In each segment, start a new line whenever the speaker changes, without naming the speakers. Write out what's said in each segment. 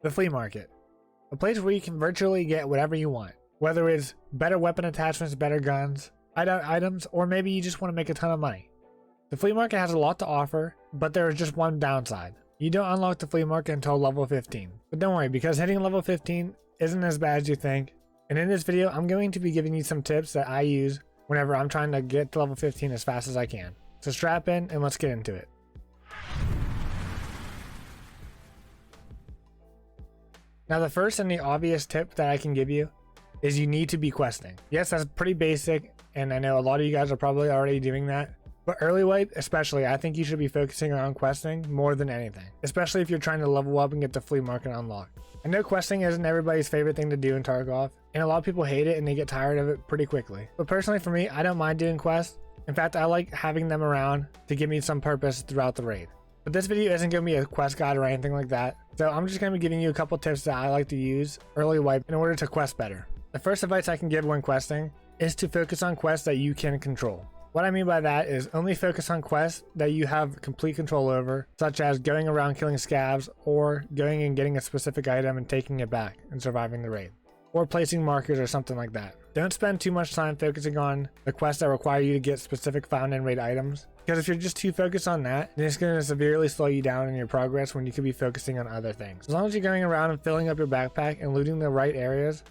The flea market. A place where you can virtually get whatever you want. Whether it's better weapon attachments, better guns, items, or maybe you just want to make a ton of money. The flea market has a lot to offer, but there is just one downside. You don't unlock the flea market until level 15. But don't worry, because hitting level 15 isn't as bad as you think. And in this video, I'm going to be giving you some tips that I use whenever I'm trying to get to level 15 as fast as I can. So strap in and let's get into it. Now the first and the obvious tip that I can give you is you need to be questing. Yes, that's pretty basic, and I know a lot of you guys are probably already doing that. But early wipe especially, I think you should be focusing on questing more than anything, especially if you're trying to level up and get the flea market unlocked. I know questing isn't everybody's favorite thing to do in Tarkov, and a lot of people hate it and they get tired of it pretty quickly. But personally for me, I don't mind doing quests. In fact, I like having them around to give me some purpose throughout the raid. But this video isn't going to be a quest guide or anything like that, so I'm just going to be giving you a couple tips that I like to use early wipe in order to quest better. The first advice I can give when questing is to focus on quests that you can control. What I mean by that is only focus on quests that you have complete control over, such as going around killing scavs or going and getting a specific item and taking it back and surviving the raid, or placing markers or something like that. Don't spend too much time focusing on the quests that require you to get specific found in raid items, because if you're just too focused on that, then it's going to severely slow you down in your progress when you could be focusing on other things. As long as you're going around and filling up your backpack and looting the right areas,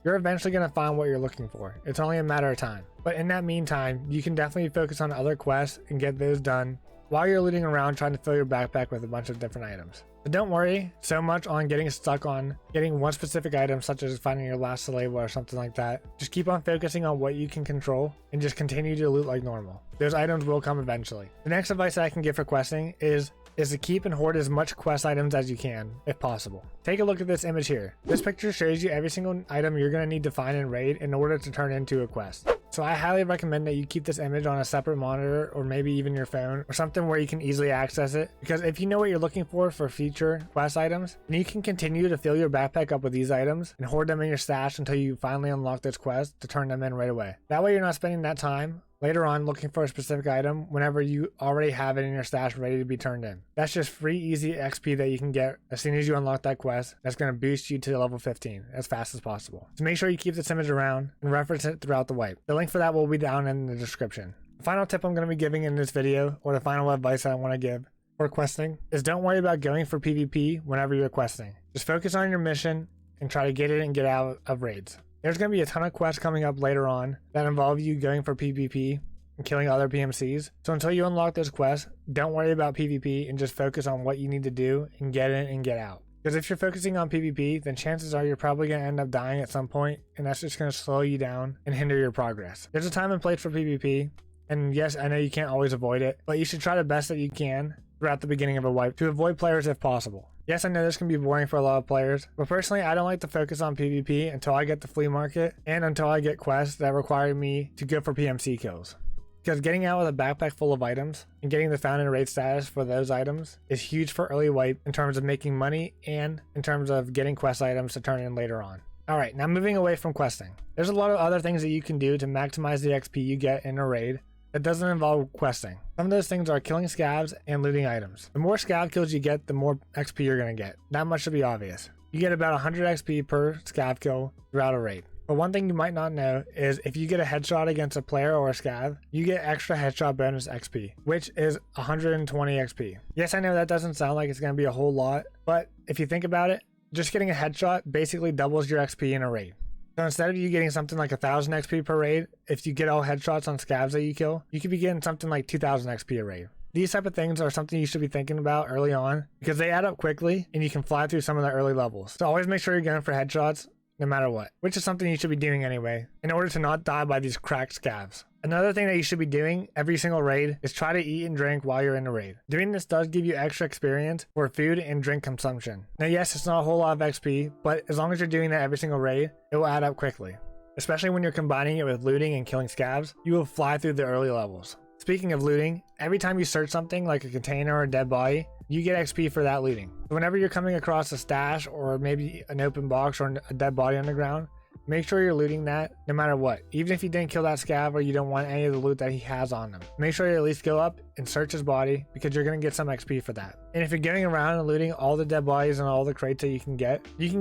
you're eventually going to find what you're looking for. It's only a matter of time. But in that meantime, you can definitely focus on other quests and get those done while you're looting around trying to fill your backpack with a bunch of different items. But don't worry so much on getting stuck on getting one specific item, such as finding your last Saleva or something like that. Just keep on focusing on what you can control and just continue to loot like normal. Those items will come eventually. The next advice that I can give for questing is to keep and hoard as much quest items as you can, if possible. Take a look at this image here. This picture shows you every single item you're going to need to find in raid in order to turn into a quest. So I highly recommend that you keep this image on a separate monitor or maybe even your phone or something where you can easily access it, because if you know what you're looking for future quest items, then you can continue to fill your backpack up with these items and hoard them in your stash until you finally unlock this quest to turn them in right away. That way you're not spending that time later on looking for a specific item whenever you already have it in your stash ready to be turned in. That's just free easy XP that you can get as soon as you unlock that quest. That's going to boost you to level 15 as fast as possible. So make sure you keep this image around and reference it throughout the wipe. The link for that will be down in the description. The final tip I'm going to be giving in this video, or the final advice I want to give for questing, is don't worry about going for PvP whenever you're questing. Just focus on your mission and try to get it and get out of raids. There's going to be a ton of quests coming up later on that involve you going for PvP and killing other PMCs. So until you unlock those quests, don't worry about PvP and just focus on what you need to do and get in and get out. Because if you're focusing on PvP, then chances are you're probably going to end up dying at some point, and that's just going to slow you down and hinder your progress. There's a time and place for PvP, and yes, I know you can't always avoid it, but you should try the best that you can throughout the beginning of a wipe to avoid players if possible. Yes, I know this can be boring for a lot of players, but personally I don't like to focus on PvP until I get the flea market and until I get quests that require me to go for PMC kills. Because getting out with a backpack full of items and getting the found in raid status for those items is huge for early wipe in terms of making money and in terms of getting quest items to turn in later on. Alright, now moving away from questing. There's a lot of other things that you can do to maximize the XP you get in a raid that doesn't involve questing. Some of those things are killing scavs and looting items. The more scav kills you get, the more XP you're going to get. That much should be obvious. You get about 100 XP per scav kill throughout a raid. But one thing you might not know is if you get a headshot against a player or a scav, you get extra headshot bonus XP, which is 120 XP. Yes, I know that doesn't sound like it's going to be a whole lot, but if you think about it, just getting a headshot basically doubles your XP in a raid. So instead of you getting something like 1000 XP per raid, if you get all headshots on scavs that you kill, you could be getting something like 2000 XP a raid. These type of things are something you should be thinking about early on because they add up quickly and you can fly through some of the early levels. So always make sure you're going for headshots no matter what, which is something you should be doing anyway in order to not die by these cracked scavs. Another thing that you should be doing every single raid is try to eat and drink while you're in the raid. Doing this does give you extra experience for food and drink consumption. Now yes, it's not a whole lot of XP, but as long as you're doing that every single raid, it will add up quickly. Especially when you're combining it with looting and killing scavs, you will fly through the early levels. Speaking of looting, every time you search something like a container or a dead body, you get XP for that looting. So whenever you're coming across a stash or maybe an open box or a dead body on the ground, make sure you're looting that no matter what. Even if you didn't kill that scav or you don't want any of the loot that he has on him, make sure you at least go up and search his body, because you're going to get some XP for that. And if you're going around and looting all the dead bodies and all the crates that you can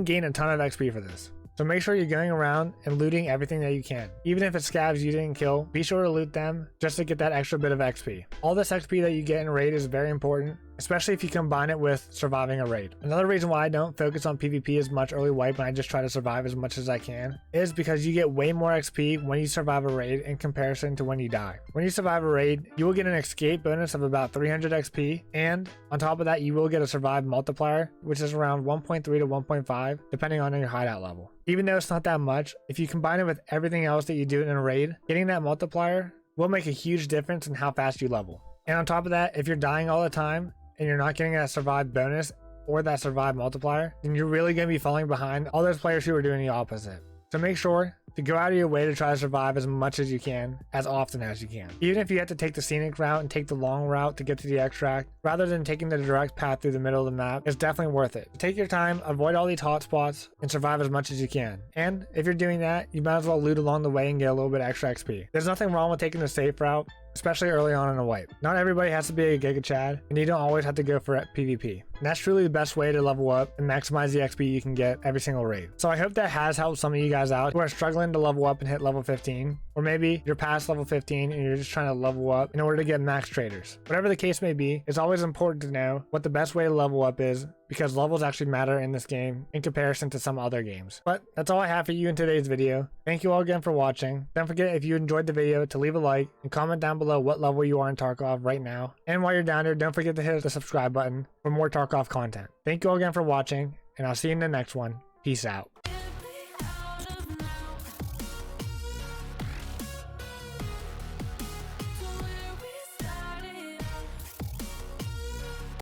gain a ton of XP for this. So make sure you're going around and looting everything that you can. Even if it's scavs you didn't kill, be sure to loot them just to get that extra bit of XP. All this XP that you get in raid is very important, especially if you combine it with surviving a raid. Another reason why I don't focus on PvP as much early wipe and I just try to survive as much as I can is because you get way more XP when you survive a raid in comparison to when you die. When you survive a raid, you will get an escape bonus of about 300 XP, and on top of that you will get a survive multiplier, which is around 1.3 to 1.5 depending on your hideout level. Even though it's not that much, if you combine it with everything else that you do in a raid, getting that multiplier will make a huge difference in how fast you level. And on top of that, if you're dying all the time and you're not getting that survive bonus or that survive multiplier, then you're really going to be falling behind all those players who are doing the opposite. So make sure to go out of your way to try to survive as much as you can, as often as you can. Even if you have to take the scenic route and take the long route to get to the extract, rather than taking the direct path through the middle of the map, it's definitely worth it. Take your time, avoid all these hotspots, and survive as much as you can. And if you're doing that, you might as well loot along the way and get a little bit extra XP. There's nothing wrong with taking the safe route, especially early on in a wipe. Not everybody has to be a Giga Chad, and you don't always have to go for PvP. And that's truly the best way to level up and maximize the XP you can get every single raid. So I hope that has helped some of you guys out who are struggling to level up and hit level 15, or maybe you're past level 15 and you're just trying to level up in order to get max traders. Whatever the case may be, it's always important to know what the best way to level up is, because levels actually matter in this game in comparison to some other games. But that's all I have for you in today's video. Thank you all again for watching. Don't forget, if you enjoyed the video, to leave a like and comment down below what level you are in Tarkov right now. And while you're down there, don't forget to hit the subscribe button for more Tarkov content. Thank you all again for watching, and I'll see you in the next one. Peace out.